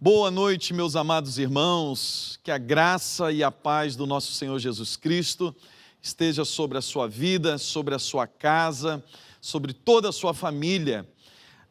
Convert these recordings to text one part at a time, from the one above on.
Boa noite, meus amados irmãos, que a graça e a paz do nosso Senhor Jesus Cristo esteja sobre a sua vida, sobre a sua casa, sobre toda a sua família.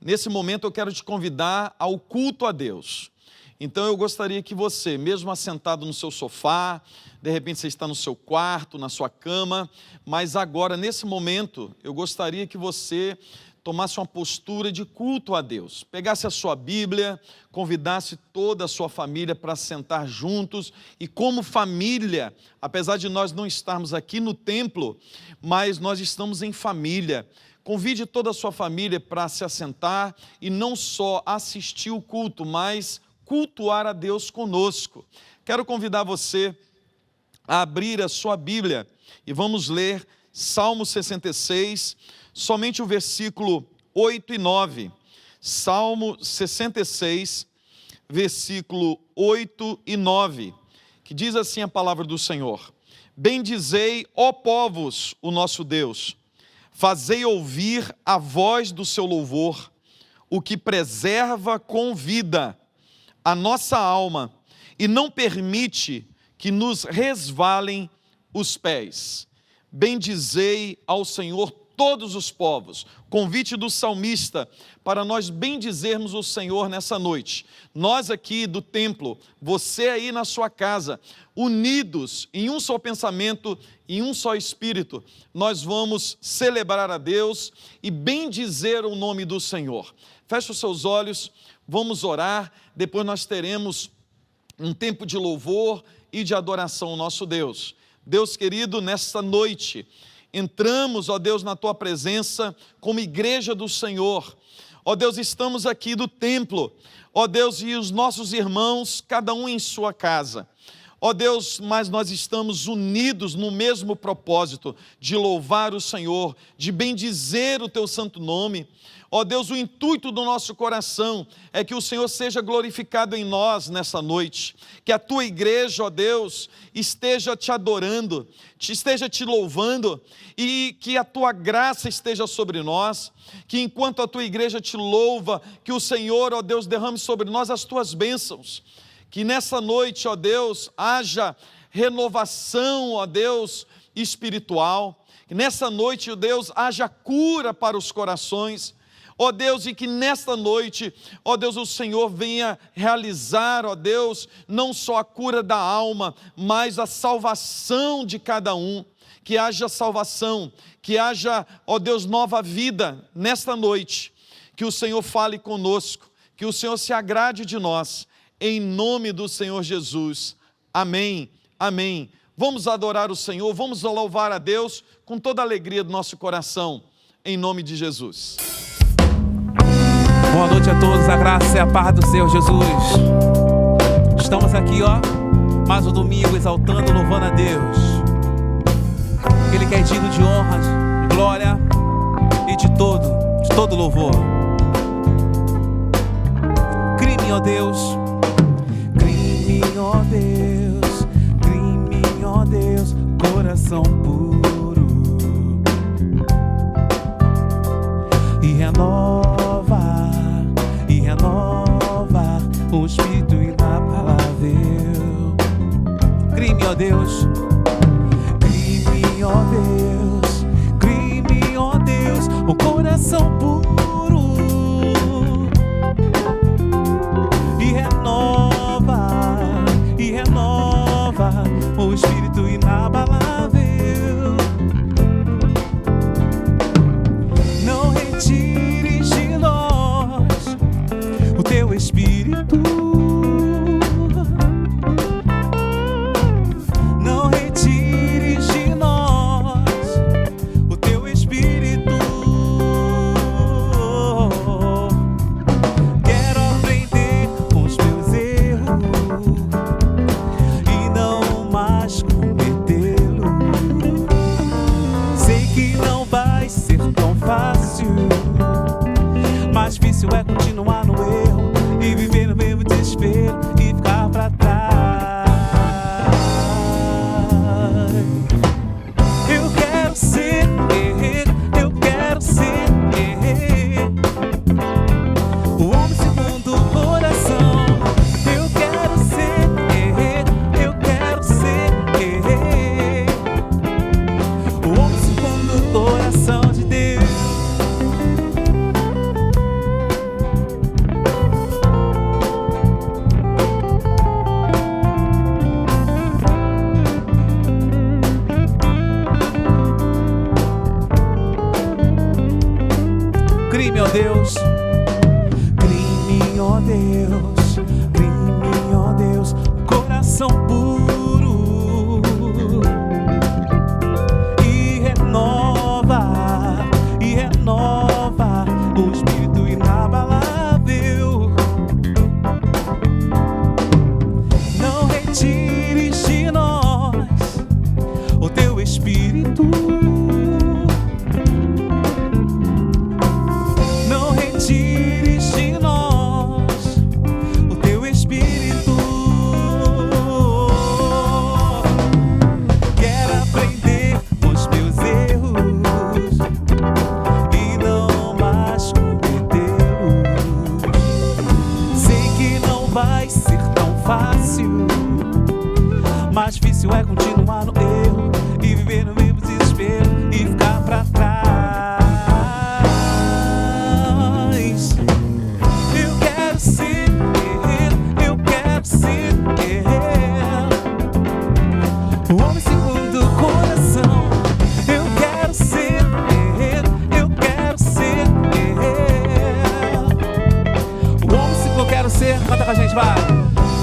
Nesse momento eu quero te convidar ao culto a Deus. Então eu gostaria que você, mesmo assentado no seu sofá, de repente você está no seu quarto, na sua cama, mas agora, nesse momento, eu gostaria que você tomasse uma postura de culto a Deus, pegasse a sua Bíblia, convidasse toda a sua família para sentar juntos e como família, apesar de nós não estarmos aqui no templo, mas nós estamos em família. Convide toda a sua família para se assentar e não só assistir o culto, mas cultuar a Deus conosco. Quero convidar você a abrir a sua Bíblia e vamos ler Salmo 66, somente o versículo 8 e 9. Salmo 66, versículo 8 e 9, que diz assim a palavra do Senhor: Bendizei, ó povos, o nosso Deus, fazei ouvir a voz do seu louvor, o que preserva com vida a nossa alma e não permite que nos resvalem os pés. Bendizei ao Senhor todos os povos. Convite do salmista para nós bendizermos o Senhor nessa noite. Nós aqui do templo, você aí na sua casa, unidos em um só pensamento, em um só espírito, nós vamos celebrar a Deus e bendizer o nome do Senhor. Feche os seus olhos, vamos orar, depois nós teremos um tempo de louvor e de adoração ao nosso Deus. Deus querido, nesta noite, entramos, ó Deus, na Tua presença como igreja do Senhor. Ó Deus, estamos aqui do templo, ó Deus, e os nossos irmãos, cada um em sua casa. Ó Deus, mas nós estamos unidos no mesmo propósito de louvar o Senhor, de bendizer o Teu santo nome. Ó Deus, o intuito do nosso coração é que o Senhor seja glorificado em nós nessa noite, que a Tua igreja, ó Deus, esteja Te adorando, esteja Te louvando e que a Tua graça esteja sobre nós, que enquanto a Tua igreja Te louva, que o Senhor, ó Deus, derrame sobre nós as Tuas bênçãos, que nessa noite, ó Deus, haja renovação, ó Deus, espiritual, que nessa noite, ó Deus, haja cura para os corações, ó Deus, e que nesta noite, ó Deus, o Senhor venha realizar, ó Deus, não só a cura da alma, mas a salvação de cada um, que haja salvação, que haja, ó Deus, nova vida nesta noite, que o Senhor fale conosco, que o Senhor se agrade de nós, em nome do Senhor Jesus, amém, amém. Vamos adorar o Senhor, vamos louvar a Deus com toda a alegria do nosso coração, em nome de Jesus. Boa noite a todos, a graça e a paz do Senhor Jesus. Estamos aqui, ó, mais um domingo exaltando, louvando a Deus. Ele que é digno de honra, de glória e de todo louvor. Crime, ó Deus, crime, ó Deus, crime, ó Deus, coração puro e renova o Espírito inabalável. Crime, ó Deus, crime, ó Deus, crime, ó Deus, o coração puro e renova o Espírito inabalável. Não retires de nós o Teu Espírito, não retires de nós o Teu Espírito. Quero aprender com os meus erros e não mais cometê-los. Sei que não vai ser tão fácil, mais difícil é continuar no erro e viver no mesmo desespero. vai ser tão fácil. Mais difícil é continuar no erro e viver no mesmo desespero e ficar pra trás. Eu quero ser guerreiro, eu quero ser guerreiro, o homem segundo o coração. Eu quero ser guerreiro, eu quero ser guerreiro, o homem segundo eu quero ser. Canta com a gente, vai.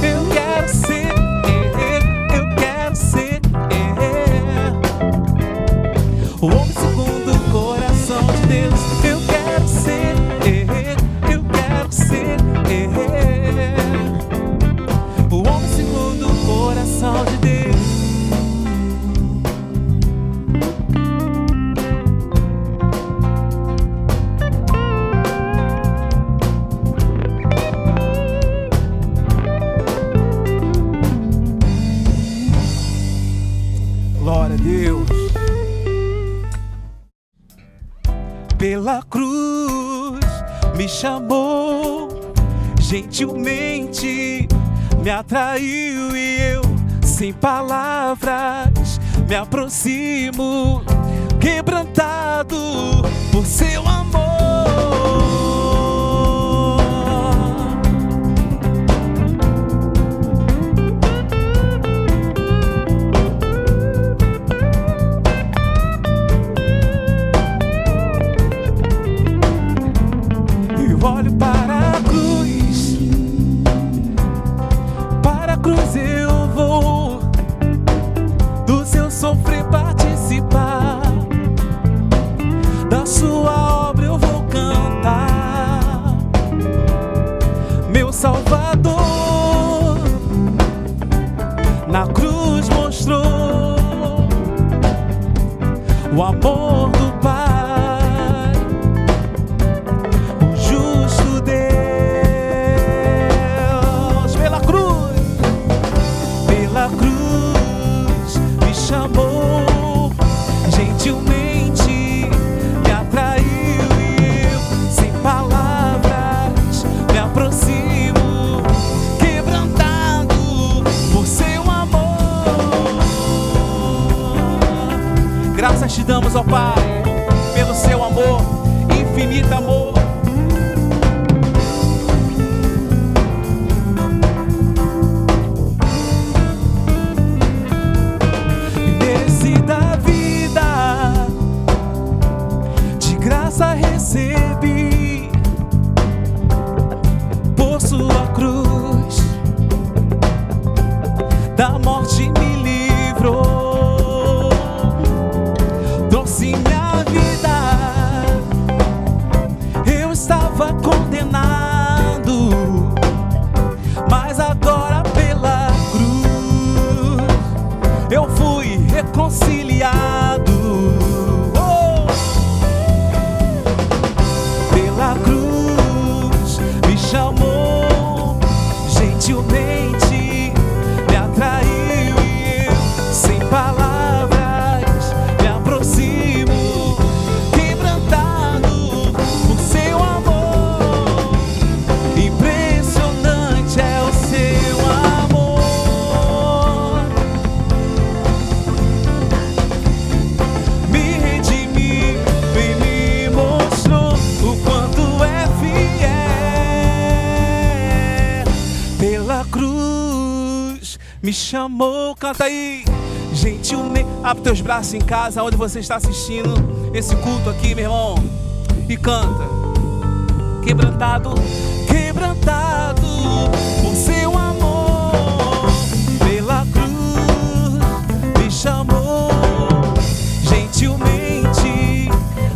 Eu quero ser guerreiro, eu quero ser guerreiro, o homem segundo o coração de Deus. Eu quero ser guerreiro, eu quero ser guerreiro, o homem segundo o coração de Deus. Glória a Deus. Pela cruz me chamou, gentilmente me atraiu e eu, sem palavras, me aproximo, quebrantado por seu amor. Eu olho para a cruz eu vou, do seu sofrer participar, da sua obra eu vou cantar. Meu Salvador na cruz mostrou o amor do Pai, o justo Deus. Pela cruz me chamou, gentilmente me atraiu e eu, sem palavras, me aproximo, quebrantado por seu amor. Graças te damos, ó Pai, pelo seu amor, infinito amor. Da vida, de graça recebi, por sua cruz, da morte me livrou, trouxe minha vida. Eu estava condenado, mas agora pela cruz eu fui reconciliado. Oh! Pela cruz me chamou, gentilmente me atraiu e eu, sem palavras, me aproximo, quebrantado por seu amor. Impressionante é o seu amor. Me chamou, canta aí, gentilmente. Abre teus braços em casa, onde você está assistindo esse culto aqui, meu irmão, e canta. Quebrantado, quebrantado por seu amor. Pela cruz me chamou, gentilmente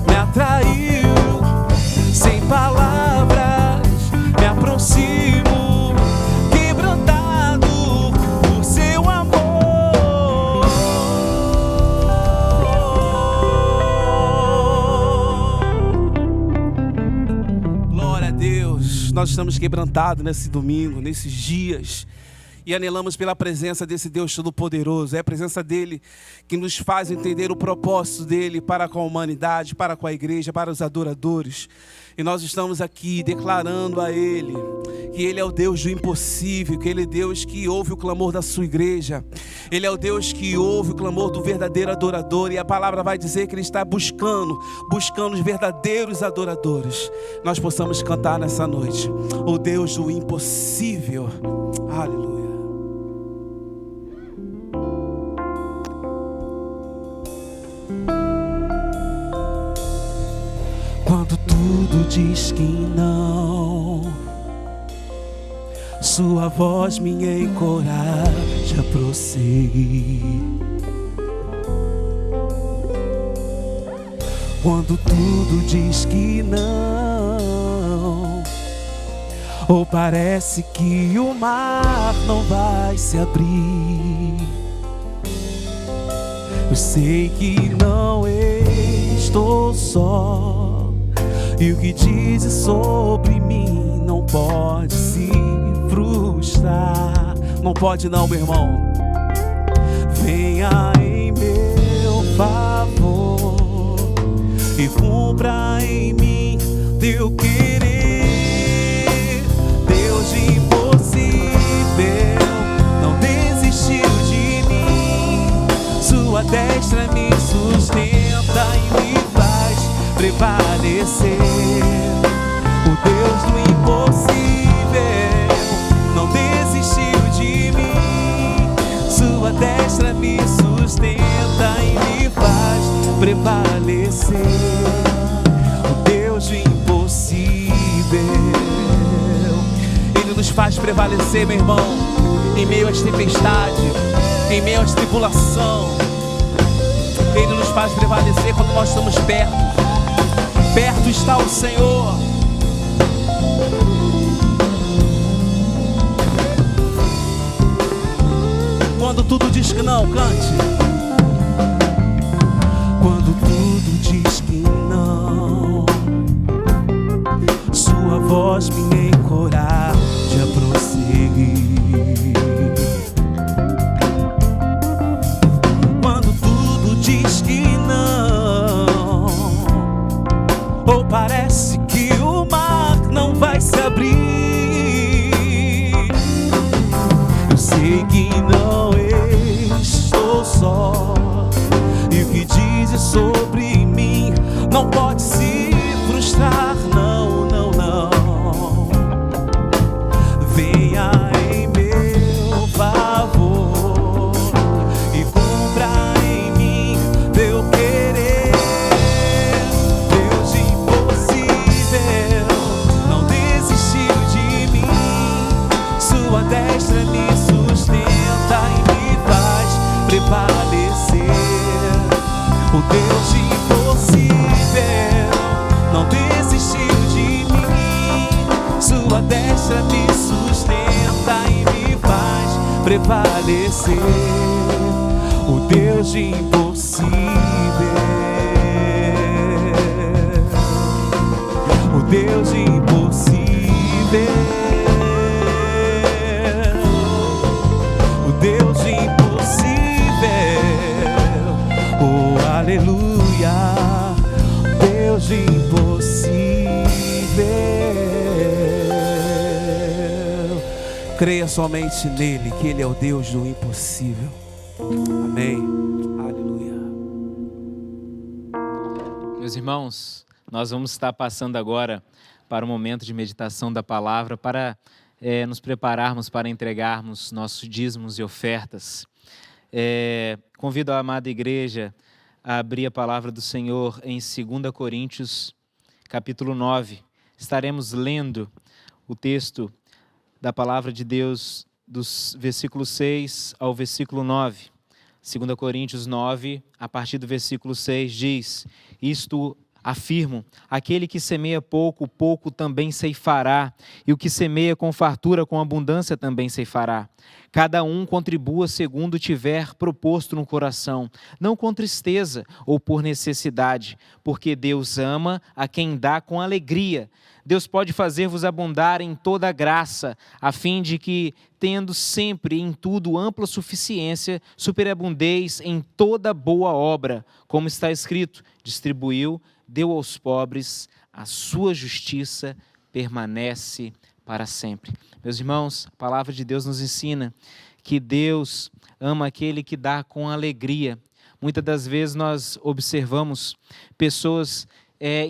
me atraiu, sem palavras me aproximo, nós estamos quebrantados nesse domingo, nesses dias, e anelamos pela presença desse Deus Todo-Poderoso. É a presença dele que nos faz entender o propósito dele para com a humanidade, para com a igreja, para os adoradores. E nós estamos aqui declarando a ele que ele é o Deus do impossível, que ele é Deus que ouve o clamor da sua igreja. Ele é o Deus que ouve o clamor do verdadeiro adorador, e a palavra vai dizer que ele está buscando os verdadeiros adoradores. Nós possamos cantar nessa noite, o Deus do impossível. Aleluia. Quando tudo diz que não, sua voz me encoraja a prosseguir. Quando tudo diz que não, ou parece que o mar não vai se abrir, eu sei que não estou só, e o que dizes sobre mim não pode se frustrar. Não pode não, meu irmão. Venha em meu favor e cumpra em mim teu querer. Deus de impossível não desistiu de mim, sua destra me sustenta e me faz prevalecer. O Deus do impossível não desistiu de mim, sua destra me sustenta e me faz prevalecer. O Deus do impossível, ele nos faz prevalecer, meu irmão, em meio às tempestades, em meio às tribulações. Ele nos faz prevalecer quando nós estamos perto. Perto está o Senhor. Quando tudo diz que não, cante. Quando tudo diz que não, sua voz me encoraja a prosseguir. Quando tudo diz que não, ou parece que o mar não vai se abrir, eu sei que não estou só, e o que dizes sobre mim não pode se frustrar. Não, não, não. Venha em meu favor e cumpra em mim teu querer. Deus impossível não desistiu de mim, sua destra me sustenta e me faz prevalecer. O Deus impossível não desistiu de mim, sua destra me sustenta e me faz prevalecer. O Deus impossível, o Deus impossível, o Deus impossível, oh aleluia, Deus impossível. Creia somente nele, que ele é o Deus do impossível. Amém. Aleluia. Meus irmãos, nós vamos estar passando agora para o momento de meditação da palavra, para nos prepararmos para entregarmos nossos dízimos e ofertas. Convido a amada igreja a abrir a palavra do Senhor em 2 Coríntios, capítulo 9. Estaremos lendo o texto da palavra de Deus dos versículos 6 ao versículo 9. 2 Coríntios 9, a partir do versículo 6, diz: Isto Afirmo, aquele que semeia pouco, pouco também ceifará, e o que semeia com fartura, com abundância também ceifará. Cada um contribua segundo tiver proposto no coração, não com tristeza ou por necessidade, porque Deus ama a quem dá com alegria. Deus pode fazer-vos abundar em toda graça, a fim de que, tendo sempre em tudo ampla suficiência, superabundeis em toda boa obra, como está escrito, distribuiu, deu aos pobres, a sua justiça permanece para sempre. Meus irmãos, a palavra de Deus nos ensina que Deus ama aquele que dá com alegria. Muitas das vezes nós observamos pessoas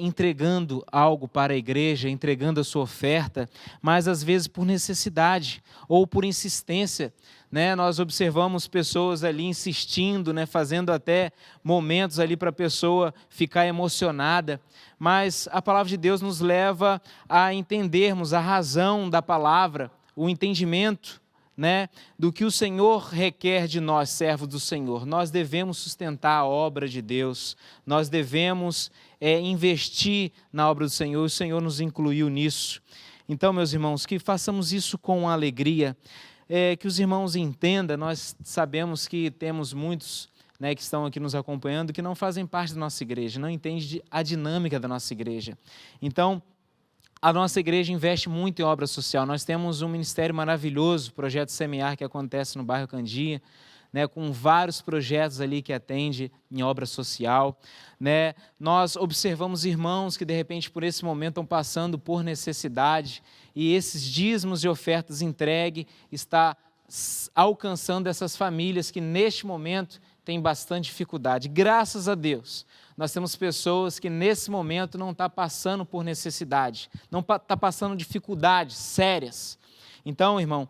entregando algo para a igreja, entregando a sua oferta, mas às vezes por necessidade ou por insistência, né? Nós observamos pessoas ali insistindo, né? Fazendo até momentos ali para a pessoa ficar emocionada, mas a palavra de Deus nos leva a entendermos a razão da palavra, o entendimento, né, do que o Senhor requer de nós, servos do Senhor. Nós devemos sustentar a obra de Deus, nós devemos investir na obra do Senhor, o Senhor nos incluiu nisso. Então, meus irmãos, que façamos isso com alegria, que os irmãos entendam. Nós sabemos que temos muitos, né, que estão aqui nos acompanhando, que não fazem parte da nossa igreja, não entendem a dinâmica da nossa igreja. Então, a nossa igreja investe muito em obra social. Nós temos um ministério maravilhoso, o Projeto Semear, que acontece no bairro Candia, né, com vários projetos ali que atende em obra social, né? Nós observamos irmãos que de repente por esse momento estão passando por necessidade e esses dízimos e ofertas entregue está alcançando essas famílias que neste momento têm bastante dificuldade. Graças a Deus, nós temos pessoas que nesse momento não estão passando por necessidade, não estão passando dificuldades sérias. Então, irmão,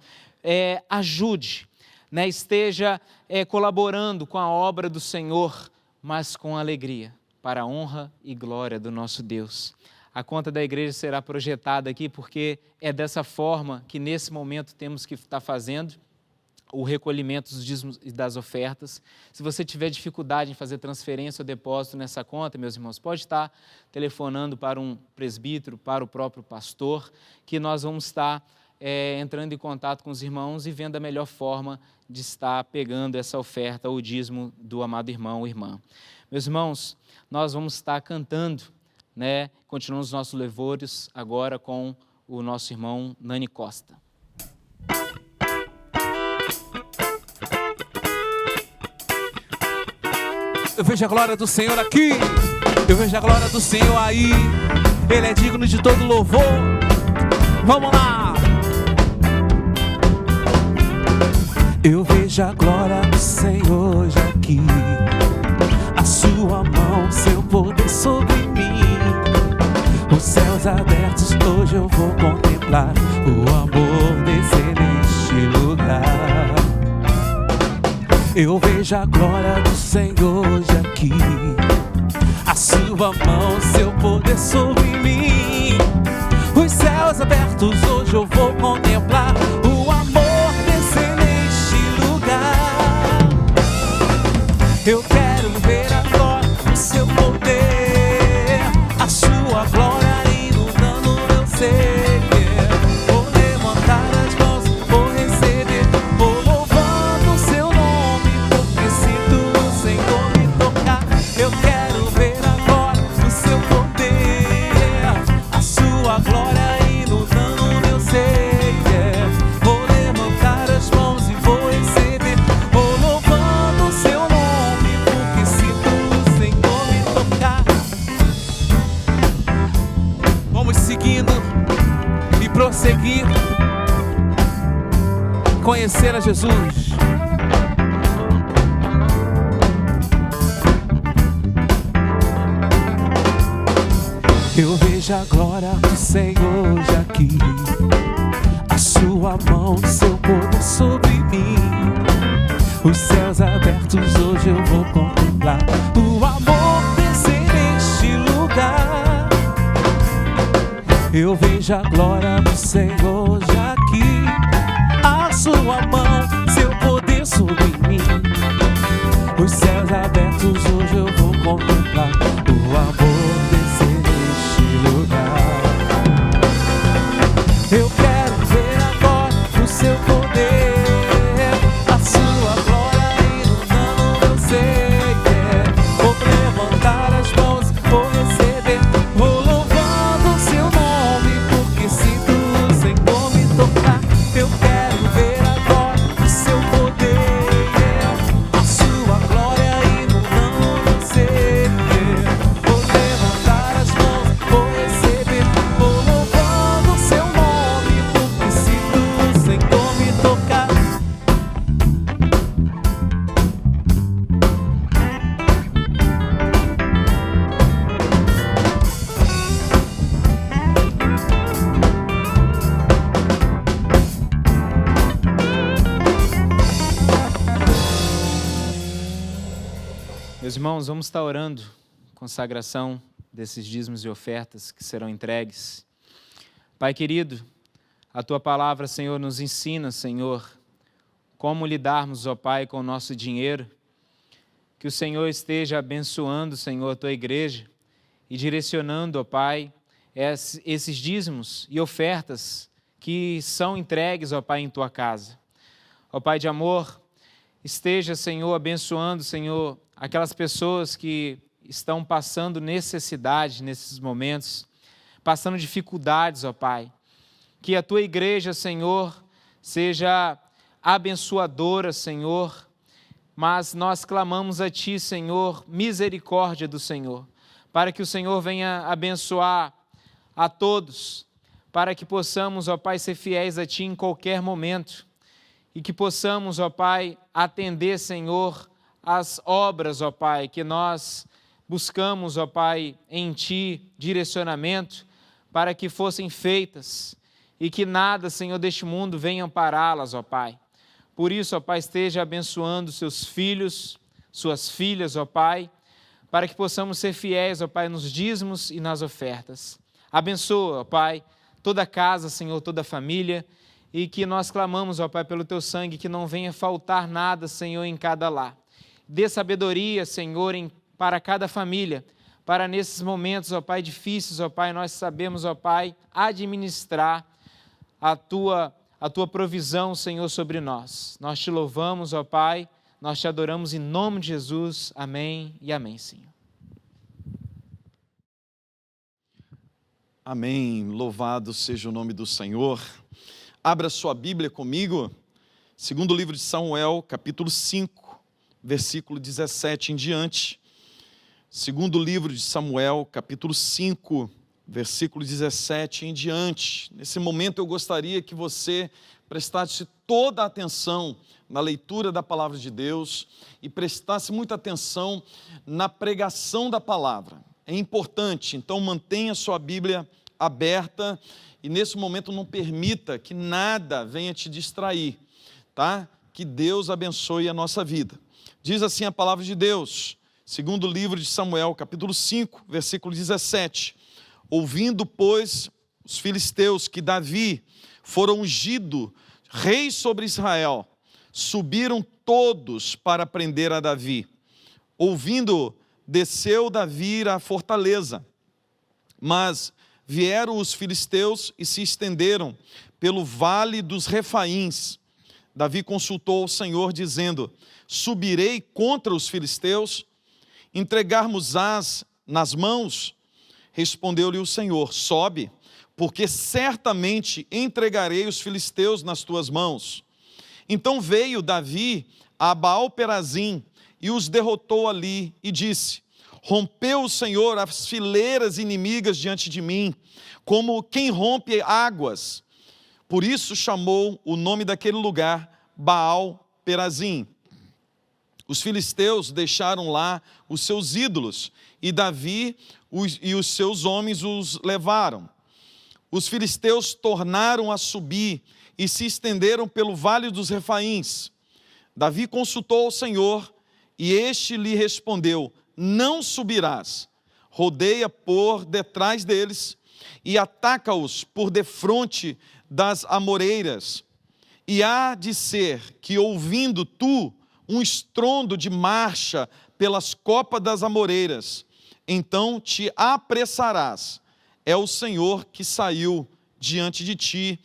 ajude, né, esteja colaborando com a obra do Senhor, mas com alegria, para a honra e glória do nosso Deus. A conta da igreja será projetada aqui, porque é dessa forma que nesse momento temos que estar fazendo o recolhimento dos dízimos e das ofertas. Se você tiver dificuldade em fazer transferência ou depósito nessa conta, meus irmãos, pode estar telefonando para um presbítero, para o próprio pastor, que nós vamos estar entrando em contato com os irmãos e vendo a melhor forma de estar pegando essa oferta ou dízimo do amado irmão ou irmã. Meus irmãos, nós vamos estar cantando, né? Continuamos os nossos louvores agora com o nosso irmão Nani Costa. Eu vejo a glória do Senhor aqui, eu vejo a glória do Senhor aí, Ele é digno de todo louvor. Vamos lá! Eu vejo a glória do Senhor hoje aqui, a sua mão, seu poder sobre mim. Os céus abertos, hoje eu vou contemplar o amor descer neste lugar. Eu vejo a glória do Senhor hoje aqui, a sua mão, seu poder sobre mim. Os céus abertos, hoje eu vou contemplar o amor descer neste lugar. Eu quero ver agora o seu poder, a sua glória inundando meu ser. Vou levantar as mãos, vou receber, vou louvando o seu nome, porque sinto o Senhor me tocar. Eu quero ver agora o seu poder, a sua glória inundando meu ser. Vou levantar as mãos e vou receber, vou louvando o seu nome, porque sinto o Senhor me tocar. Vamos seguindo e prosseguir, conhecer a Jesus. Eu vejo a glória do Senhor hoje aqui, a sua mão, seu poder sobre mim. Os céus abertos, hoje eu vou contemplar o amor descer neste lugar. Eu vejo a glória do Senhor hoje aqui, a sua mão, seu poder sobre mim. Os céus abertos, hoje eu vou contemplar o amor descer Meus irmãos, vamos estar orando, consagração desses dízimos e ofertas que serão entregues. Pai querido, a Tua palavra, Senhor, nos ensina, Senhor, como lidarmos, ó Pai, com o nosso dinheiro. Que o Senhor esteja abençoando, Senhor, a Tua igreja e direcionando, ó Pai, esses dízimos e ofertas que são entregues, ó Pai, em Tua casa. Ó Pai de amor, esteja, Senhor, abençoando, Senhor, aquelas pessoas que estão passando necessidade nesses momentos, passando dificuldades, ó Pai. Que a Tua igreja, Senhor, seja abençoadora, Senhor, mas nós clamamos a Ti, Senhor, misericórdia do Senhor, para que o Senhor venha abençoar a todos, para que possamos, ó Pai, ser fiéis a Ti em qualquer momento e que possamos, ó Pai, atender, Senhor, as obras, ó Pai, que nós buscamos, ó Pai, em Ti direcionamento para que fossem feitas e que nada, Senhor, deste mundo venha pará-las, ó Pai. Por isso, ó Pai, esteja abençoando seus filhos, suas filhas, ó Pai, para que possamos ser fiéis, ó Pai, nos dízimos e nas ofertas. Abençoa, ó Pai, toda a casa, Senhor, toda a família, e que nós clamamos, ó Pai, pelo Teu sangue, que não venha faltar nada, Senhor, em cada lar. Dê sabedoria, Senhor, para cada família, para nesses momentos, ó Pai, difíceis, ó Pai, nós sabemos, ó Pai, administrar a Tua provisão, Senhor, sobre nós. Nós Te louvamos, ó Pai, nós Te adoramos em nome de Jesus. Amém e amém, Senhor. Amém. Louvado seja o nome do Senhor. Abra sua Bíblia comigo, segundo livro de Samuel, capítulo 5, versículo 17 em diante. Segundo livro de Samuel, capítulo 5, versículo 17 em diante. Nesse momento eu gostaria que você prestasse toda a atenção na leitura da palavra de Deus e prestasse muita atenção na pregação da palavra. É importante, então mantenha sua Bíblia aberta e nesse momento não permita que nada venha te distrair, tá? Que Deus abençoe a nossa vida. Diz assim a palavra de Deus, segundo livro de Samuel, capítulo 5, versículo 17. Ouvindo, pois, os filisteus que Davi fora ungido rei sobre Israel, subiram todos para prender a Davi. Ouvindo, desceu Davi à fortaleza, mas vieram os filisteus e se estenderam pelo vale dos Refaíns. Davi consultou ao Senhor, dizendo: subirei contra os filisteus, entregar-mos-ás nas mãos? Respondeu-lhe o Senhor: sobe, porque certamente entregarei os filisteus nas tuas mãos. Então veio Davi a Baal-Perazim e os derrotou ali e disse: rompeu o Senhor as fileiras inimigas diante de mim, como quem rompe águas. Por isso chamou o nome daquele lugar Baal-Perazim. Os filisteus deixaram lá os seus ídolos, e Davi e os seus homens os levaram. Os filisteus tornaram a subir e se estenderam pelo vale dos Refaíns. Davi consultou ao Senhor, e este lhe respondeu: não subirás, rodeia por detrás deles e ataca-os por defronte das amoreiras. E há de ser que, ouvindo tu um estrondo de marcha pelas copas das amoreiras, então te apressarás. É o Senhor que saiu diante de ti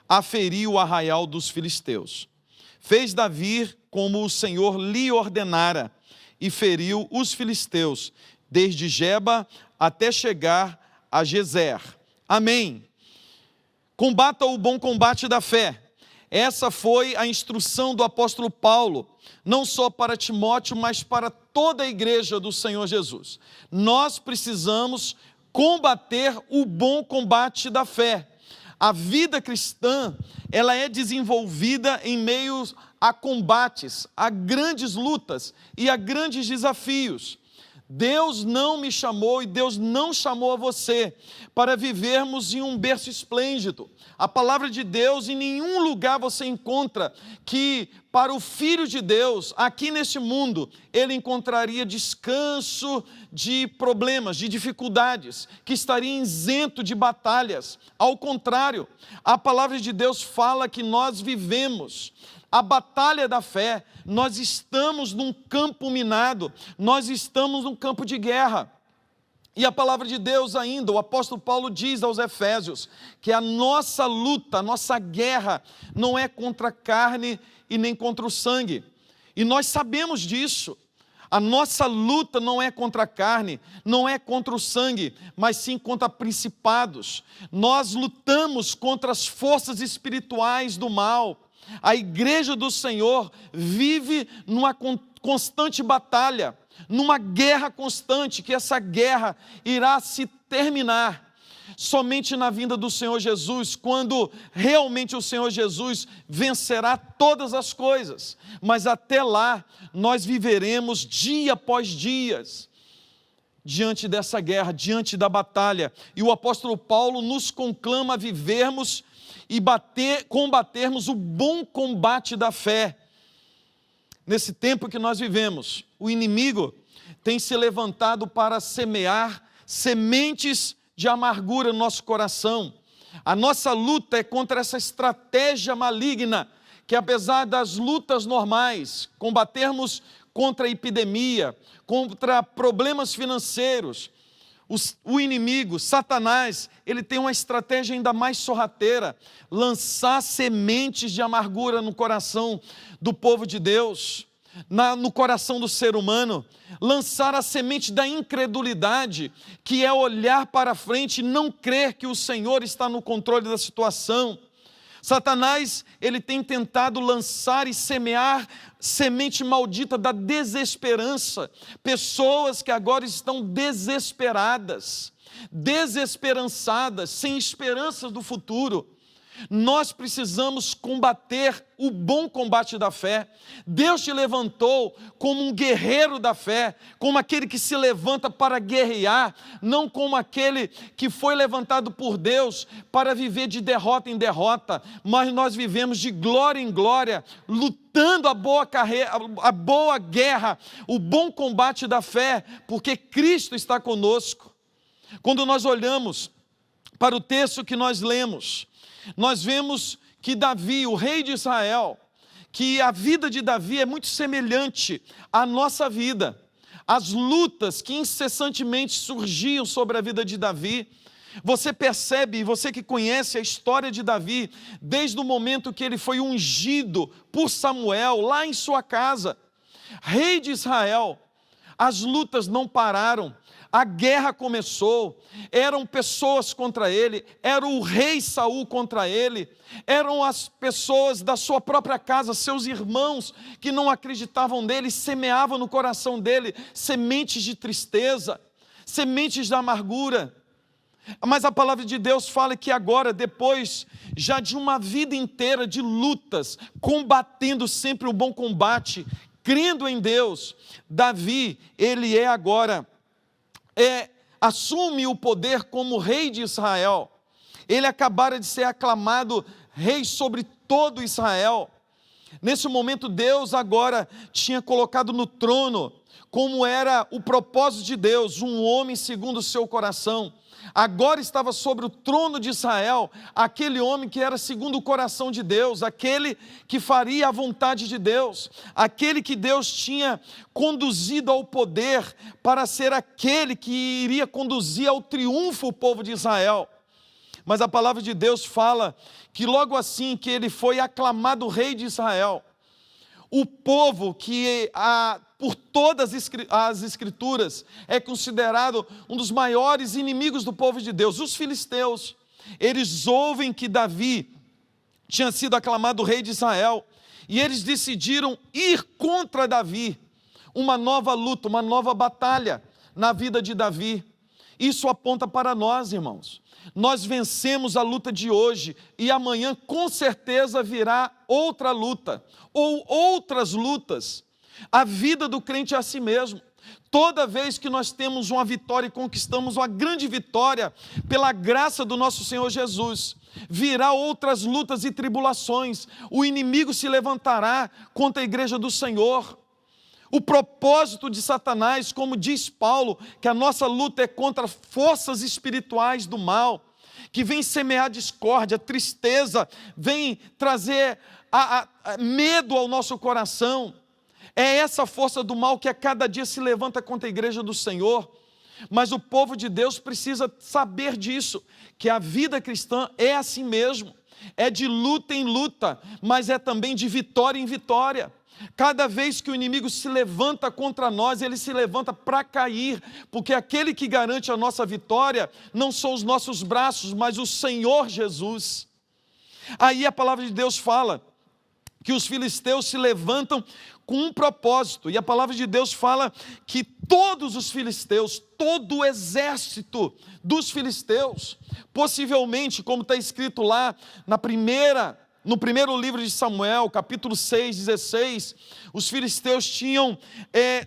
a ferir o arraial dos filisteus. Fez Davi como o Senhor lhe ordenara, e feriu os filisteus, desde Geba até chegar a Gezer. Amém. Combata o bom combate da fé. Essa foi a instrução do apóstolo Paulo, não só para Timóteo, mas para toda a igreja do Senhor Jesus. Nós precisamos combater o bom combate da fé. A vida cristã, ela é desenvolvida em meio a combates, a grandes lutas e a grandes desafios. Deus não me chamou e Deus não chamou a você para vivermos em um berço esplêndido. A palavra de Deus, em nenhum lugar você encontra que para o Filho de Deus, aqui neste mundo, ele encontraria descanso de problemas, de dificuldades, que estaria isento de batalhas. Ao contrário, a palavra de Deus fala que nós vivemos a batalha da fé, nós estamos num campo minado, nós estamos num campo de guerra. E a palavra de Deus ainda, o apóstolo Paulo diz aos Efésios, que a nossa luta, a nossa guerra, não é contra a carne e nem contra o sangue. E nós sabemos disso. A nossa luta não é contra a carne, não é contra o sangue, mas sim contra principados. Nós lutamos contra as forças espirituais do mal. A igreja do Senhor vive numa constante batalha, numa guerra constante, que essa guerra irá se terminar somente na vinda do Senhor Jesus, quando realmente o Senhor Jesus vencerá todas as coisas. Mas até lá, nós viveremos dia após dia diante dessa guerra, diante da batalha. E o apóstolo Paulo nos conclama a vivermos e combatermos o bom combate da fé. Nesse tempo que nós vivemos, o inimigo tem se levantado para semear sementes de amargura no nosso coração. A nossa luta é contra essa estratégia maligna, que apesar das lutas normais, combatermos contra a epidemia, contra problemas financeiros, o inimigo, Satanás, ele tem uma estratégia ainda mais sorrateira, lançar sementes de amargura no coração do povo de Deus, no coração do ser humano, lançar a semente da incredulidade, que é olhar para frente e não crer que o Senhor está no controle da situação. Satanás, ele tem tentado lançar e semear semente maldita da desesperança. Pessoas que agora estão desesperadas, desesperançadas, sem esperanças do futuro. Nós precisamos combater o bom combate da fé. Deus te levantou como um guerreiro da fé, como aquele que se levanta para guerrear, não como aquele que foi levantado por Deus para viver de derrota em derrota, mas nós vivemos de glória em glória, lutando a boa carreira, a boa guerra, o bom combate da fé, porque Cristo está conosco. Quando nós olhamos para o texto que nós lemos, nós vemos que Davi, o rei de Israel, que a vida de Davi é muito semelhante à nossa vida. As lutas que incessantemente surgiam sobre a vida de Davi, você percebe, você que conhece a história de Davi, desde o momento que ele foi ungido por Samuel, lá em sua casa, rei de Israel, as lutas não pararam. A guerra começou, eram pessoas contra ele, era o rei Saul contra ele, eram as pessoas da sua própria casa, seus irmãos que não acreditavam nele, semeavam no coração dele sementes de tristeza, sementes de amargura. Mas a palavra de Deus fala que agora, depois já de uma vida inteira de lutas, combatendo sempre o bom combate, crendo em Deus, Davi, ele é agora... assume o poder como rei de Israel. Ele acabara de ser aclamado rei sobre todo Israel. Nesse momento, Deus agora tinha colocado no trono, como era o propósito de Deus, um homem segundo o seu coração. Agora estava sobre o trono de Israel aquele homem que era segundo o coração de Deus, aquele que faria a vontade de Deus, aquele que Deus tinha conduzido ao poder para ser aquele que iria conduzir ao triunfo o povo de Israel. Mas a palavra de Deus fala que logo assim que ele foi aclamado rei de Israel, o povo que por todas as escrituras é considerado um dos maiores inimigos do povo de Deus, os filisteus, eles ouvem que Davi tinha sido aclamado rei de Israel, e eles decidiram ir contra Davi, uma nova luta, uma nova batalha na vida de Davi. Isso aponta para nós, irmãos. Nós vencemos a luta de hoje e amanhã com certeza virá outra luta ou outras lutas. A vida do crente é assim mesmo. Toda vez que nós temos uma vitória e conquistamos uma grande vitória, pela graça do nosso Senhor Jesus, virá outras lutas e tribulações, o inimigo se levantará contra a igreja do Senhor. O propósito de Satanás, como diz Paulo, que a nossa luta é contra forças espirituais do mal, que vem semear discórdia, tristeza, vem trazer medo ao nosso coração. É essa força do mal que a cada dia se levanta contra a igreja do Senhor. Mas o povo de Deus precisa saber disso, que a vida cristã é assim mesmo, é de luta em luta, mas é também de vitória em vitória. Cada vez que o inimigo se levanta contra nós, ele se levanta para cair, porque aquele que garante a nossa vitória não são os nossos braços, mas o Senhor Jesus. Aí a palavra de Deus fala que os filisteus se levantam com um propósito, e a palavra de Deus fala que todos os filisteus, todo o exército dos filisteus, possivelmente, como está escrito lá no primeiro livro de Samuel, capítulo 6, 16, os filisteus tinham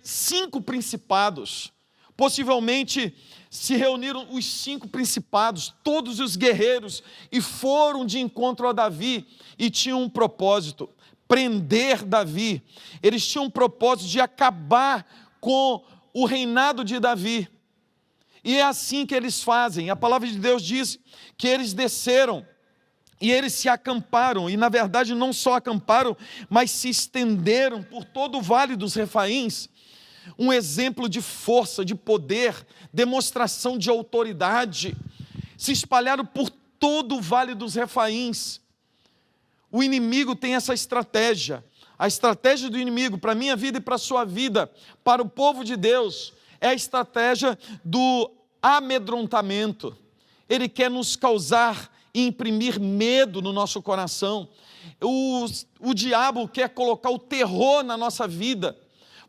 5 principados. Possivelmente se reuniram os 5 principados, todos os guerreiros, e foram de encontro a Davi, e tinham um propósito: prender Davi. Eles tinham um propósito de acabar com o reinado de Davi. E é assim que eles fazem. A palavra de Deus diz que eles desceram e eles se acamparam, e na verdade não só acamparam, mas se estenderam por todo o Vale dos Refaíns. Um exemplo de força, de poder, demonstração de autoridade. Se espalharam por todo o Vale dos Refaíns. O inimigo tem essa estratégia. A estratégia do inimigo para a minha vida e para a sua vida, para o povo de Deus, é a estratégia do amedrontamento. Ele quer nos causar e imprimir medo no nosso coração. O diabo quer colocar o terror na nossa vida,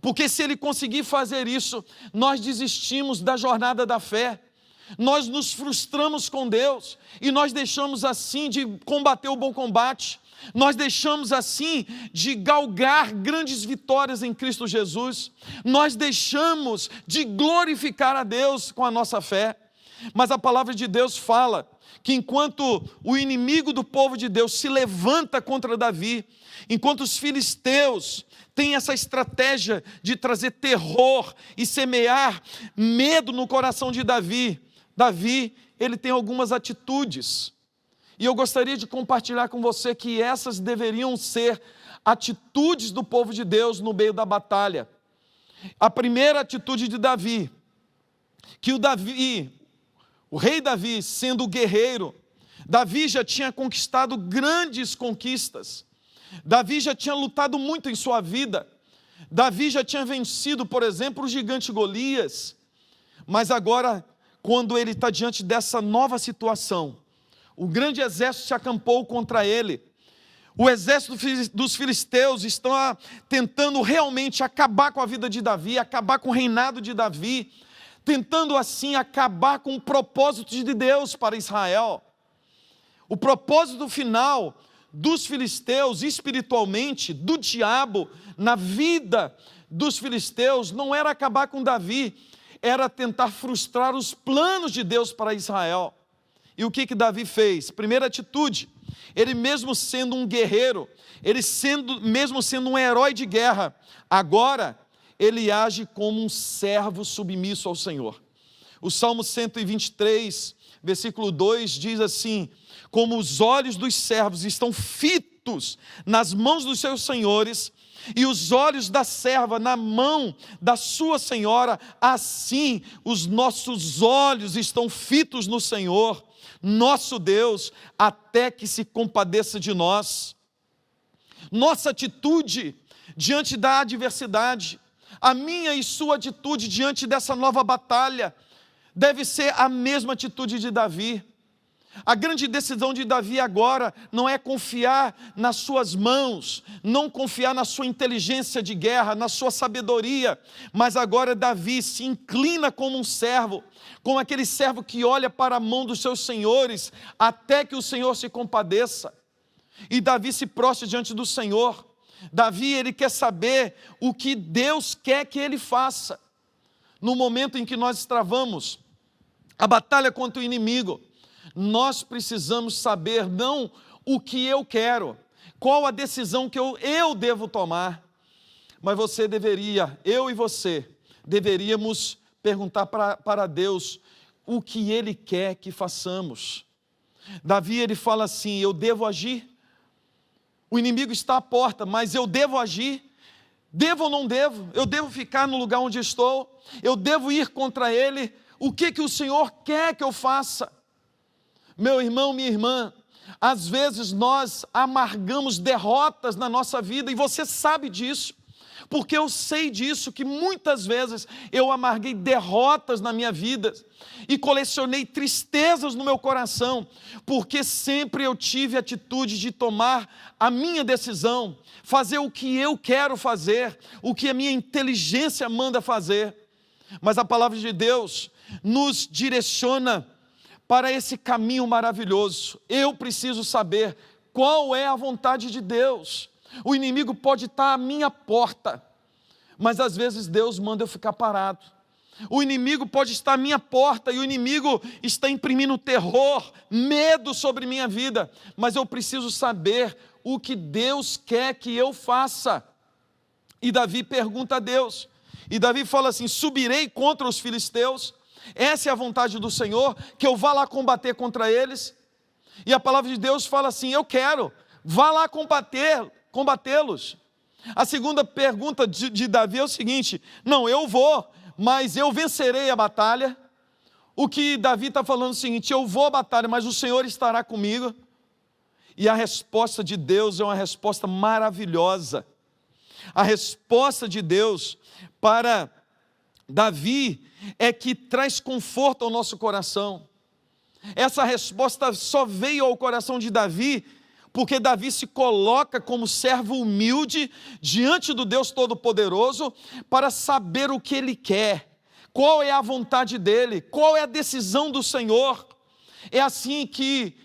porque se ele conseguir fazer isso, nós desistimos da jornada da fé, nós nos frustramos com Deus, e nós deixamos assim de combater o bom combate, nós deixamos assim de galgar grandes vitórias em Cristo Jesus, nós deixamos de glorificar a Deus com a nossa fé. Mas a palavra de Deus fala que enquanto o inimigo do povo de Deus se levanta contra Davi, enquanto os filisteus têm essa estratégia de trazer terror e semear medo no coração de Davi, ele tem algumas atitudes. E eu gostaria de compartilhar com você que essas deveriam ser atitudes do povo de Deus no meio da batalha. A primeira atitude de Davi, que o rei Davi, sendo guerreiro, Davi já tinha conquistado grandes conquistas. Davi já tinha lutado muito em sua vida. Davi já tinha vencido, por exemplo, o gigante Golias. Mas agora, quando ele está diante dessa nova situação, o grande exército se acampou contra ele. O exército dos filisteus estão tentando realmente acabar com a vida de Davi, acabar com o reinado de Davi, tentando assim acabar com o propósito de Deus para Israel. O propósito final dos filisteus, espiritualmente, do diabo, na vida dos filisteus, não era acabar com Davi, era tentar frustrar os planos de Deus para Israel. E o que Davi fez? Primeira atitude, ele mesmo sendo um guerreiro, mesmo sendo um herói de guerra, agora ele age como um servo submisso ao Senhor. O Salmo 123, versículo 2 diz assim: como os olhos dos servos estão fitos nas mãos dos seus senhores, e os olhos da serva na mão da sua senhora, assim os nossos olhos estão fitos no Senhor, nosso Deus, até que se compadeça de nós. Nossa atitude diante da adversidade, a minha e sua atitude diante dessa nova batalha, deve ser a mesma atitude de Davi. A grande decisão de Davi agora não é confiar nas suas mãos, não confiar na sua inteligência de guerra, na sua sabedoria, mas agora Davi se inclina como um servo, como aquele servo que olha para a mão dos seus senhores, até que o Senhor se compadeça. E Davi se prostra diante do Senhor. Davi, ele quer saber o que Deus quer que ele faça. no momento em que nós travamos a batalha contra o inimigo, nós precisamos saber não o que eu quero, qual a decisão que eu devo tomar, mas eu e você, deveríamos perguntar para Deus o que Ele quer que façamos. Davi, ele fala assim: eu devo agir? O inimigo está à porta, mas eu devo agir? Devo ou não devo? Eu devo ficar no lugar onde estou? Eu devo ir contra ele? O que o Senhor quer que eu faça? Meu irmão, minha irmã, às vezes nós amargamos derrotas na nossa vida, e você sabe disso, porque eu sei disso, que muitas vezes eu amarguei derrotas na minha vida e colecionei tristezas no meu coração, porque sempre eu tive a atitude de tomar a minha decisão, fazer o que eu quero fazer, o que a minha inteligência manda fazer. Mas a palavra de Deus nos direciona para esse caminho maravilhoso. Eu preciso saber qual é a vontade de Deus. O inimigo pode estar à minha porta, mas às vezes Deus manda eu ficar parado. O inimigo pode estar à minha porta e o inimigo está imprimindo terror, medo sobre minha vida, mas eu preciso saber o que Deus quer que eu faça. E Davi pergunta a Deus, e Davi fala assim: subirei contra os filisteus? Essa é a vontade do Senhor, que eu vá lá combater contra eles? E a palavra de Deus fala assim: eu quero, vá lá combatê-los. A segunda pergunta de Davi é o seguinte: não, eu vou, mas eu vencerei a batalha? O que Davi está falando é o seguinte: eu vou à batalha, mas o Senhor estará comigo? E a resposta de Deus é uma resposta maravilhosa. A resposta de Deus para Davi é que traz conforto ao nosso coração. Essa resposta só veio ao coração de Davi porque Davi se coloca como servo humilde diante do Deus Todo-Poderoso para saber o que ele quer, qual é a vontade dele, qual é a decisão do Senhor. É assim que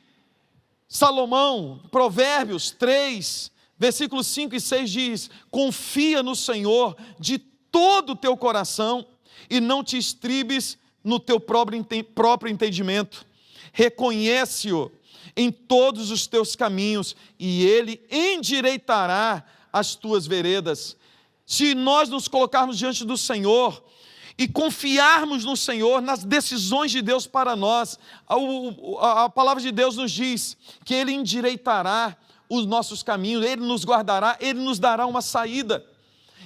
Salomão, Provérbios 3, versículos 5 e 6 diz: confia no Senhor de todo o teu coração e não te estribes no teu próprio entendimento. Reconhece-o em todos os teus caminhos e Ele endireitará as tuas veredas. Se nós nos colocarmos diante do Senhor e confiarmos no Senhor, nas decisões de Deus para nós, a palavra de Deus nos diz que Ele endireitará os nossos caminhos, Ele nos guardará, Ele nos dará uma saída.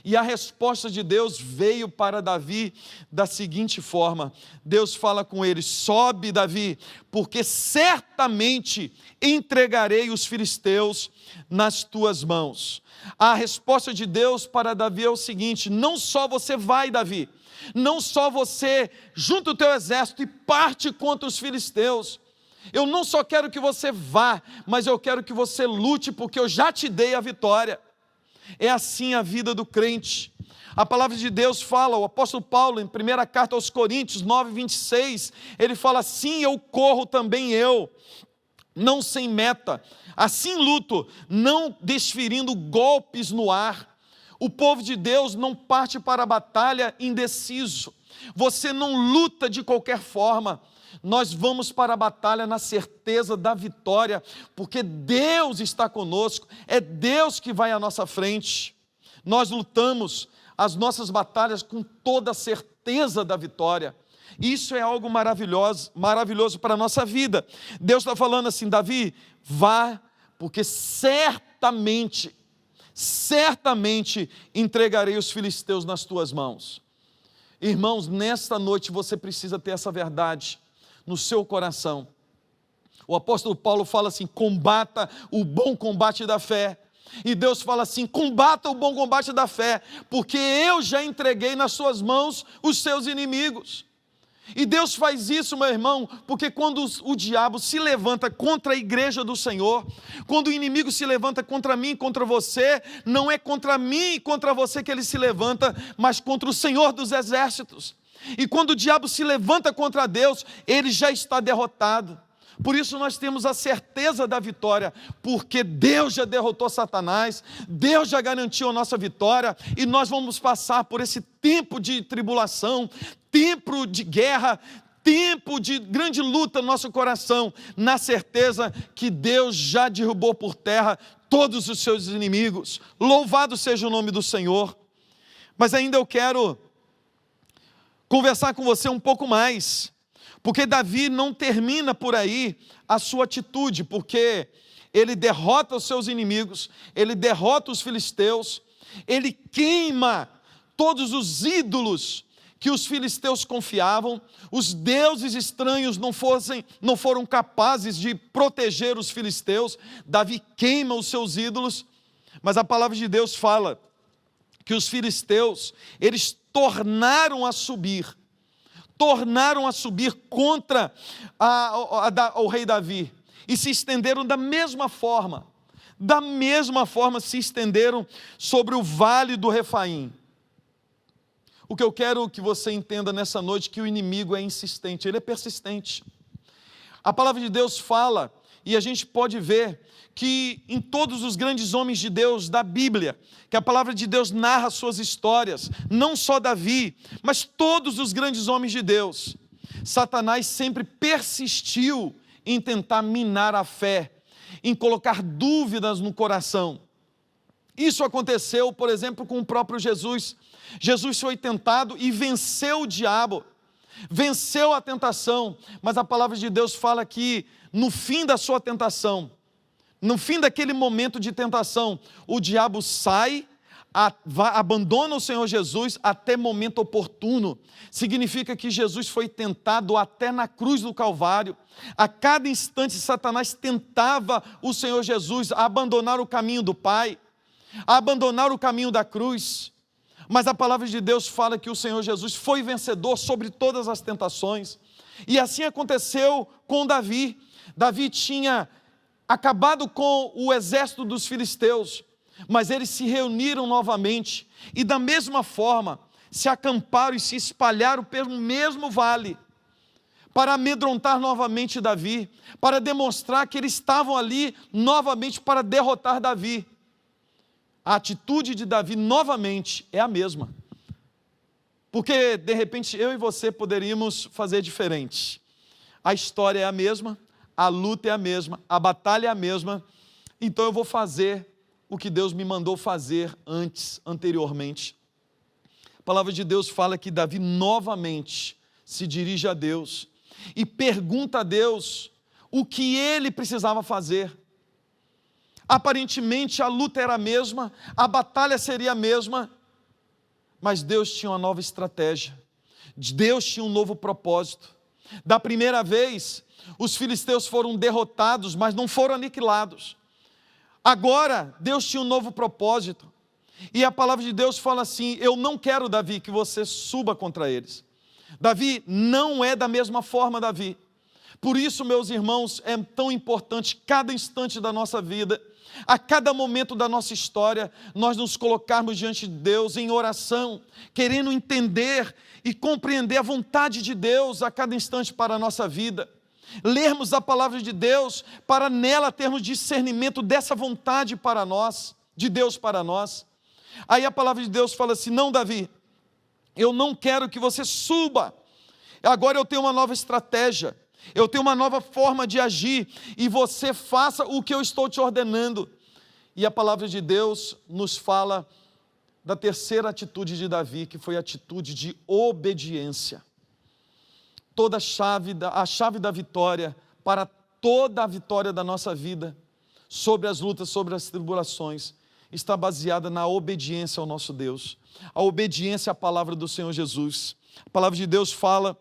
E a resposta de Deus veio para Davi da seguinte forma: Deus fala com ele: sobe, Davi, porque certamente entregarei os filisteus nas tuas mãos. A resposta de Deus para Davi é o seguinte: não só você vai, Davi, não só você junta o teu exército e parte contra os filisteus. Eu não só quero que você vá, mas eu quero que você lute, porque eu já te dei a vitória. É assim a vida do crente. A palavra de Deus fala, o apóstolo Paulo, em 1ª carta aos Coríntios 9:26, ele fala: assim eu corro também eu, não sem meta, assim luto, não desferindo golpes no ar. O povo de Deus não parte para a batalha indeciso. Você não luta de qualquer forma. Nós vamos para a batalha na certeza da vitória, porque Deus está conosco, é Deus que vai à nossa frente. Nós lutamos as nossas batalhas com toda a certeza da vitória. Isso é algo maravilhoso para a nossa vida. Deus está falando assim: Davi, vá, porque certamente entregarei os filisteus nas tuas mãos. Irmãos, nesta noite você precisa ter essa verdade no seu coração. O apóstolo Paulo fala assim: combata o bom combate da fé. E Deus fala assim: combata o bom combate da fé, porque eu já entreguei nas suas mãos os seus inimigos. E Deus faz isso, meu irmão, porque quando o diabo se levanta contra a igreja do Senhor, quando o inimigo se levanta contra mim e contra você, não é contra mim e contra você que ele se levanta, mas contra o Senhor dos exércitos. E quando o diabo se levanta contra Deus, ele já está derrotado. Por isso nós temos a certeza da vitória, porque Deus já derrotou Satanás, Deus já garantiu a nossa vitória, e nós vamos passar por esse tempo de tribulação, tempo de guerra, tempo de grande luta no nosso coração, na certeza que Deus já derrubou por terra todos os seus inimigos. Louvado seja o nome do Senhor. Mas ainda eu quero conversar com você um pouco mais, porque Davi não termina por aí a sua atitude, porque ele derrota os seus inimigos, ele derrota os filisteus, ele queima todos os ídolos que os filisteus confiavam, os deuses estranhos não foram capazes de proteger os filisteus. Davi queima os seus ídolos, mas a palavra de Deus fala que os filisteus, eles tornaram a subir contra o rei Davi, e se estenderam da mesma forma se estenderam sobre o vale do Refaim. O que eu quero que você entenda nessa noite, que o inimigo é insistente, ele é persistente. A palavra de Deus fala, e a gente pode ver, que em todos os grandes homens de Deus da Bíblia, que a palavra de Deus narra suas histórias, não só Davi, mas todos os grandes homens de Deus, Satanás sempre persistiu em tentar minar a fé, em colocar dúvidas no coração. Isso aconteceu, por exemplo, com o próprio Jesus. Jesus foi tentado e venceu o diabo, venceu a tentação, mas a palavra de Deus fala que no fim da sua tentação, no fim daquele momento de tentação, o diabo sai, abandona o Senhor Jesus até momento oportuno. Significa que Jesus foi tentado até na cruz do Calvário. A cada instante Satanás tentava o Senhor Jesus a abandonar o caminho do Pai, a abandonar o caminho da cruz. Mas a palavra de Deus fala que o Senhor Jesus foi vencedor sobre todas as tentações. E assim aconteceu com Davi. Davi tinha acabado com o exército dos filisteus, mas eles se reuniram novamente e da mesma forma se acamparam e se espalharam pelo mesmo vale para amedrontar novamente Davi, para demonstrar que eles estavam ali novamente para derrotar Davi. A atitude de Davi novamente é a mesma, porque de repente eu e você poderíamos fazer diferente. A história é a mesma, a luta é a mesma, a batalha é a mesma, então eu vou fazer o que Deus me mandou fazer anteriormente. A palavra de Deus fala que Davi novamente se dirige a Deus e pergunta a Deus o que ele precisava fazer. Aparentemente a luta era a mesma, a batalha seria a mesma, mas Deus tinha uma nova estratégia, Deus tinha um novo propósito. Da primeira vez, os filisteus foram derrotados, mas não foram aniquilados. Agora, Deus tinha um novo propósito, e a palavra de Deus fala assim: eu não quero, Davi, que você suba contra eles. Davi, não é da mesma forma, Davi. Por isso, meus irmãos, é tão importante cada instante da nossa vida, a cada momento da nossa história, nós nos colocarmos diante de Deus em oração, querendo entender e compreender a vontade de Deus a cada instante para a nossa vida. Lermos a palavra de Deus para nela termos discernimento dessa vontade para nós, de Deus para nós. Aí a palavra de Deus fala assim: não, Davi, eu não quero que você suba, agora eu tenho uma nova estratégia, eu tenho uma nova forma de agir, e você faça o que eu estou te ordenando. E a palavra de Deus nos fala da terceira atitude de Davi, que foi a atitude de obediência. A chave da vitória para toda a vitória da nossa vida, sobre as lutas, sobre as tribulações, está baseada na obediência ao nosso Deus, a obediência à palavra do Senhor Jesus. A palavra de Deus fala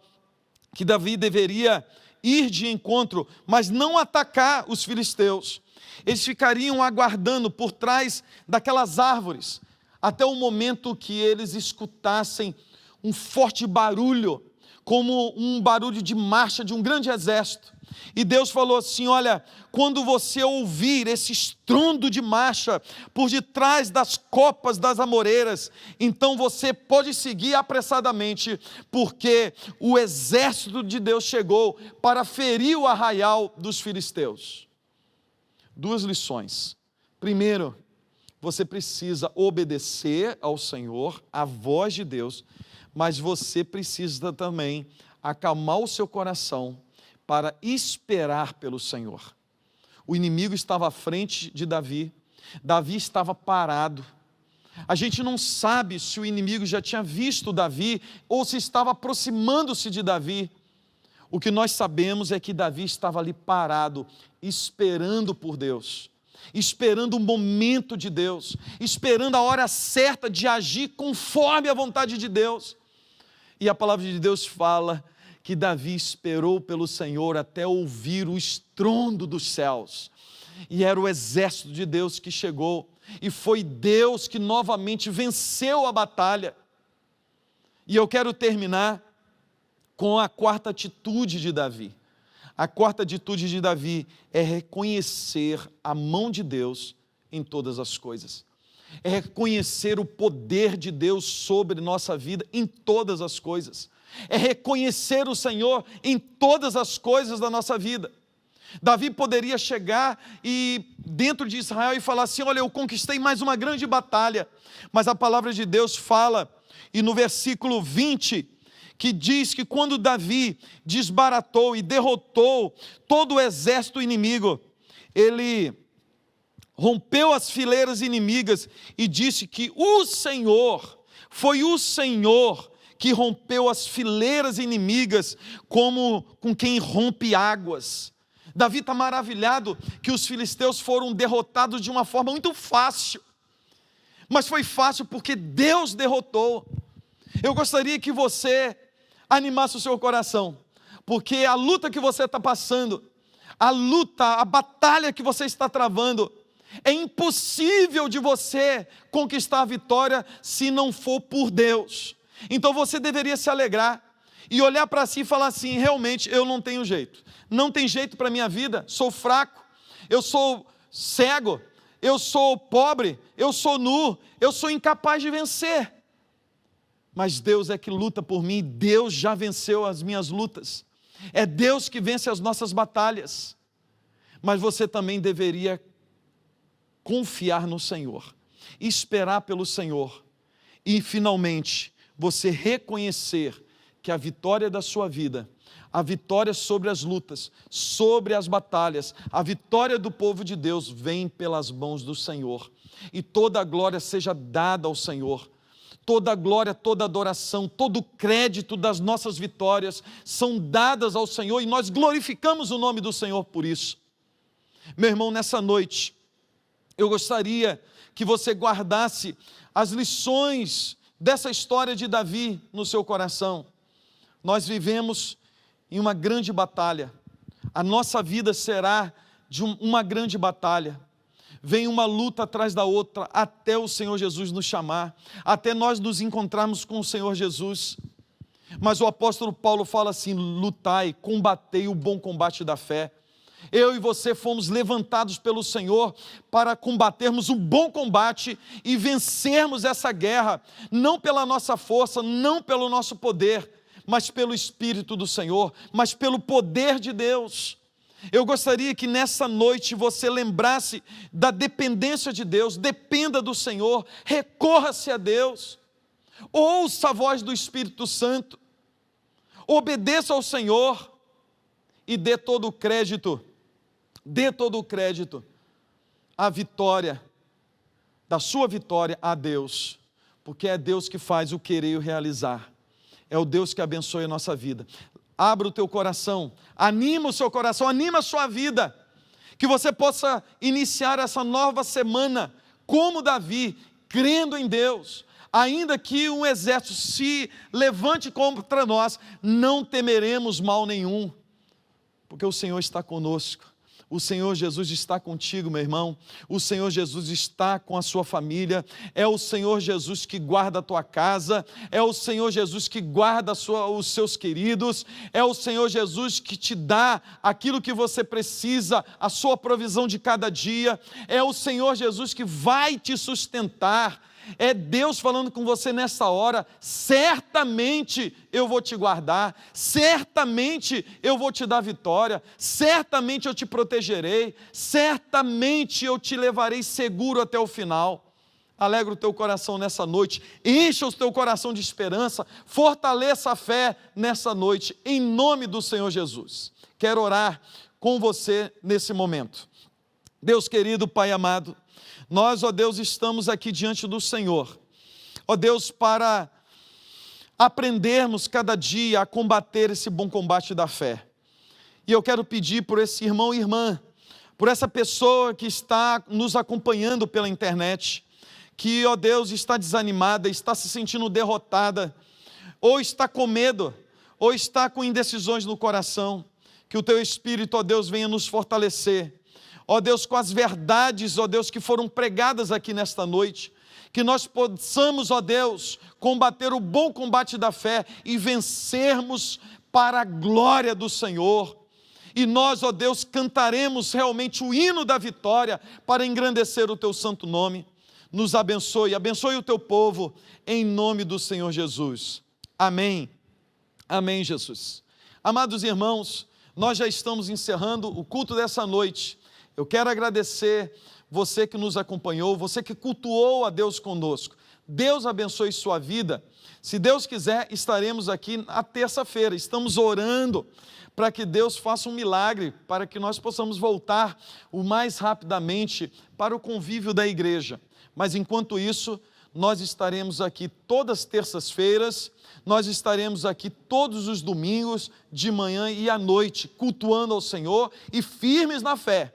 que Davi deveria ir de encontro, mas não atacar os filisteus. Eles ficariam aguardando por trás daquelas árvores, até o momento que eles escutassem um forte barulho, como um barulho de marcha de um grande exército. E Deus falou assim: olha, quando você ouvir esse estrondo de marcha por detrás das copas das amoreiras, então você pode seguir apressadamente, porque o exército de Deus chegou para ferir o arraial dos filisteus. 2 lições. Primeiro, você precisa obedecer ao Senhor, à voz de Deus, mas você precisa também acalmar o seu coração para esperar pelo Senhor. O inimigo estava à frente de Davi, Davi estava parado. A gente não sabe se o inimigo já tinha visto Davi ou se estava aproximando-se de Davi. O que nós sabemos é que Davi estava ali parado, esperando por Deus, esperando o momento de Deus, esperando a hora certa de agir conforme a vontade de Deus. E a palavra de Deus fala que Davi esperou pelo Senhor até ouvir o estrondo dos céus. E era o exército de Deus que chegou, e foi Deus que novamente venceu a batalha. E eu quero terminar com a 4ª atitude de Davi. A 4ª atitude de Davi é reconhecer a mão de Deus em todas as coisas. É reconhecer o poder de Deus sobre nossa vida em todas as coisas. É reconhecer o Senhor em todas as coisas da nossa vida. Davi poderia chegar dentro de Israel e falar assim: olha, eu conquistei mais uma grande batalha. Mas a palavra de Deus fala, e no versículo 20, que diz que quando Davi desbaratou e derrotou todo o exército inimigo, ele rompeu as fileiras inimigas e disse que foi o Senhor que rompeu as fileiras inimigas como com quem rompe águas. Davi está maravilhado que os filisteus foram derrotados de uma forma muito fácil, mas foi fácil porque Deus derrotou. Eu gostaria que você animasse o seu coração, porque a luta que você está passando, a batalha que você está travando, é impossível de você conquistar a vitória se não for por Deus. Então você deveria se alegrar e olhar para si e falar assim: realmente eu não tenho jeito, não tem jeito para a minha vida, sou fraco, eu sou cego, eu sou pobre, eu sou nu, eu sou incapaz de vencer. Mas Deus é que luta por mim, Deus já venceu as minhas lutas, é Deus que vence as nossas batalhas. Mas você também deveria confiar no Senhor, esperar pelo Senhor e finalmente você reconhecer que a vitória da sua vida, a vitória sobre as lutas, sobre as batalhas, a vitória do povo de Deus vem pelas mãos do Senhor. E toda a glória seja dada ao Senhor. Toda a glória, toda a adoração, todo o crédito das nossas vitórias são dadas ao Senhor e nós glorificamos o nome do Senhor por isso. Meu irmão, nessa noite, eu gostaria que você guardasse as lições dessa história de Davi no seu coração. Nós vivemos em uma grande batalha. A nossa vida será de uma grande batalha. Vem uma luta atrás da outra, até o Senhor Jesus nos chamar, até nós nos encontrarmos com o Senhor Jesus. Mas o apóstolo Paulo fala assim: lutai, combatei o bom combate da fé. Eu e você fomos levantados pelo Senhor para combatermos o bom combate e vencermos essa guerra, não pela nossa força, não pelo nosso poder, mas pelo Espírito do Senhor, mas pelo poder de Deus. Eu gostaria que nessa noite você lembrasse da dependência de Deus, dependa do Senhor, recorra-se a Deus, ouça a voz do Espírito Santo, obedeça ao Senhor e dê todo o crédito à vitória, da sua vitória a Deus, porque é Deus que faz o querer e o realizar, é o Deus que abençoe a nossa vida. Abra o teu coração, anima o seu coração, anima a sua vida, que você possa iniciar essa nova semana como Davi, crendo em Deus. Ainda que um exército se levante contra nós, não temeremos mal nenhum, porque o Senhor está conosco. O Senhor Jesus está contigo, meu irmão. O Senhor Jesus está com a sua família. É o Senhor Jesus que guarda a tua casa. É o Senhor Jesus que guarda os seus queridos. É o Senhor Jesus que te dá aquilo que você precisa, a sua provisão de cada dia. É o Senhor Jesus que vai te sustentar. É Deus falando com você nessa hora: certamente eu vou te guardar, certamente eu vou te dar vitória, certamente eu te protegerei, certamente eu te levarei seguro até o final. Alegra o teu coração nessa noite, encha o teu coração de esperança, fortaleça a fé nessa noite, em nome do Senhor Jesus. Quero orar com você nesse momento. Deus querido, Pai amado, nós, ó Deus, estamos aqui diante do Senhor, ó Deus, para aprendermos cada dia a combater esse bom combate da fé. E eu quero pedir por esse irmão e irmã, por essa pessoa que está nos acompanhando pela internet, que, ó Deus, está desanimada, está se sentindo derrotada, ou está com medo, ou está com indecisões no coração, que o teu Espírito, ó Deus, venha nos fortalecer, ó Deus, com as verdades, ó Deus, que foram pregadas aqui nesta noite, que nós possamos, ó Deus, combater o bom combate da fé e vencermos para a glória do Senhor. E nós, ó Deus, cantaremos realmente o hino da vitória para engrandecer o teu santo nome. Nos abençoe, abençoe o teu povo, em nome do Senhor Jesus. Amém. Amém, Jesus. Amados irmãos, nós já estamos encerrando o culto dessa noite. Eu quero agradecer você que nos acompanhou, você que cultuou a Deus conosco. Deus abençoe sua vida. Se Deus quiser, estaremos aqui na terça-feira. Estamos orando para que Deus faça um milagre, para que nós possamos voltar o mais rapidamente para o convívio da igreja. Mas enquanto isso, nós estaremos aqui todas as terças-feiras, nós estaremos aqui todos os domingos, de manhã e à noite, cultuando ao Senhor e firmes na fé.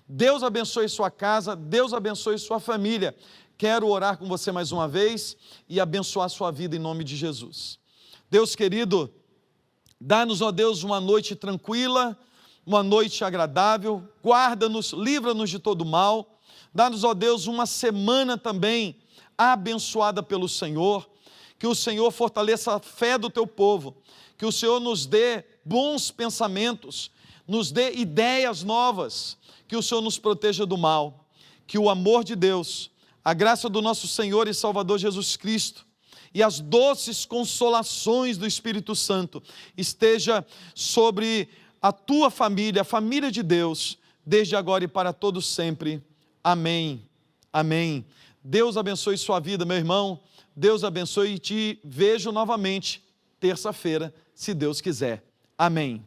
Deus abençoe sua casa, Deus abençoe sua família. Quero orar com você mais uma vez e abençoar sua vida em nome de Jesus. Deus querido, dá-nos, ó Deus, uma noite tranquila, uma noite agradável, guarda-nos, livra-nos de todo mal. Dá-nos, ó Deus, uma semana também abençoada pelo Senhor, que o Senhor fortaleça a fé do teu povo, que o Senhor nos dê bons pensamentos, nos dê ideias novas, que o Senhor nos proteja do mal, que o amor de Deus, a graça do nosso Senhor e Salvador Jesus Cristo e as doces consolações do Espírito Santo esteja sobre a tua família, a família de Deus, desde agora e para todos sempre. Amém. Amém. Deus abençoe sua vida, meu irmão. Deus abençoe e te vejo novamente terça-feira, se Deus quiser. Amém.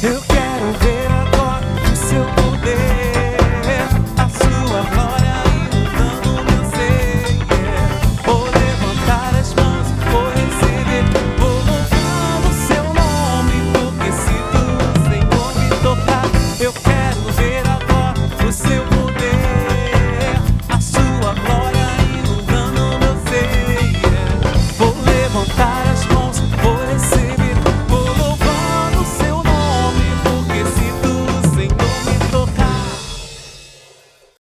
Eu quero ver agora o seu poder.